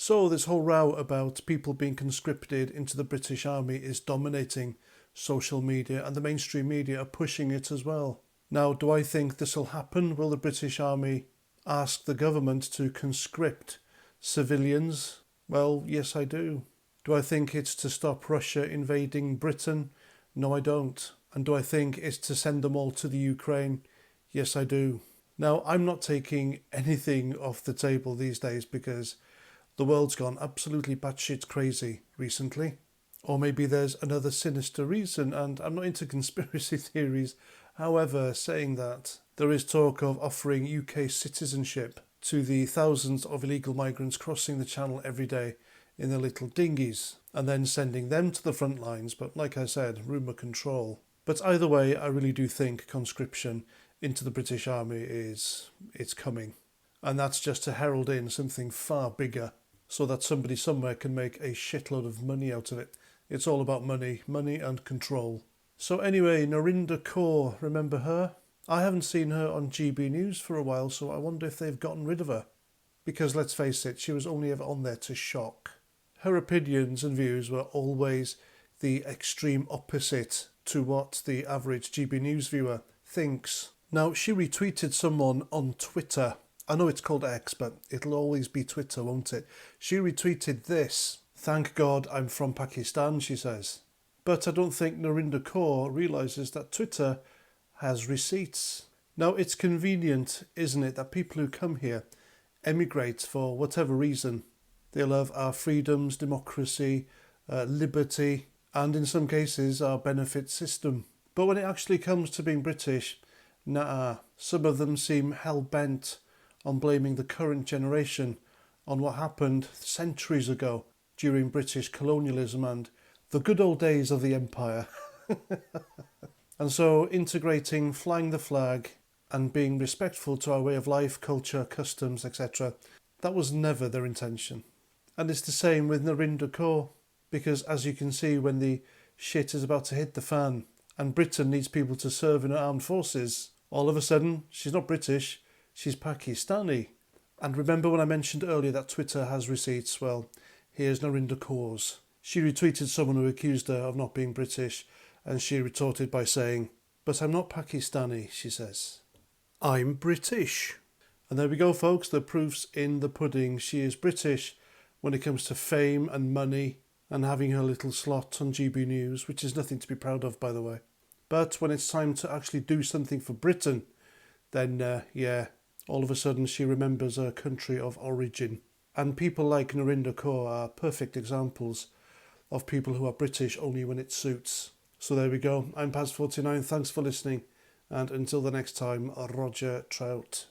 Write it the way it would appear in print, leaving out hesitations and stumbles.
So this whole row about people being conscripted into the British Army is dominating social media, and the mainstream media are pushing it as well. Now, do I think this will happen? Will the British Army ask the government to conscript civilians? Well, yes, I do. Do I think it's to stop Russia invading Britain? No, I don't. And do I think it's to send them all to the Ukraine? Yes, I do. Now, I'm not taking anything off the table these days because the world's gone absolutely batshit crazy recently. Or maybe there's another sinister reason, and I'm not into conspiracy theories. However, saying that, there is talk of offering UK citizenship to the thousands of illegal migrants crossing the channel every day in their little dinghies, and then sending them to the front lines. But like I said, rumour control. But either way, I really do think conscription into the British Army it's coming. And that's just to herald in something far bigger so that somebody somewhere can make a shitload of money out of it. It's all about money and control. So anyway, Narinder Kaur, remember her? I haven't seen her on GB News for a while, so I wonder if they've gotten rid of her. Because let's face it, she was only ever on there to shock. Her opinions and views were always the extreme opposite to what the average GB News viewer thinks. Now, she retweeted someone on Twitter. I know it's called X, but it'll always be Twitter, won't it? She retweeted this. "Thank God I'm from Pakistan," she says. But I don't think Narinder Kaur realises that Twitter has receipts. Now, it's convenient, isn't it, that people who come here emigrate for whatever reason. They love our freedoms, democracy, liberty, and in some cases our benefit system. But when it actually comes to being British, nah, some of them seem hell-bent on blaming the current generation on what happened centuries ago during British colonialism and the good old days of the empire. And so integrating, flying the flag and being respectful to our way of life, culture, customs, etc., that was never their intention. And it's the same with Narinder Kaur, because as you can see, when the shit is about to hit the fan and Britain needs people to serve in her armed forces, all of a sudden she's not British, she's Pakistani. And remember when I mentioned earlier that Twitter has receipts? Well, here's Narinder Kaur's. She retweeted someone who accused her of not being British, and she retorted by saying, "But I'm not Pakistani," she says. "I'm British." And there we go, folks, the proof's in the pudding. She is British when it comes to fame and money and having her little slot on GB News, which is nothing to be proud of, by the way. But when it's time to actually do something for Britain, then, all of a sudden she remembers her country of origin. And people like Narinder Kaur are perfect examples of people who are British only when it suits. So there we go. I'm Paz49. Thanks for listening. And until the next time, Roger Trout.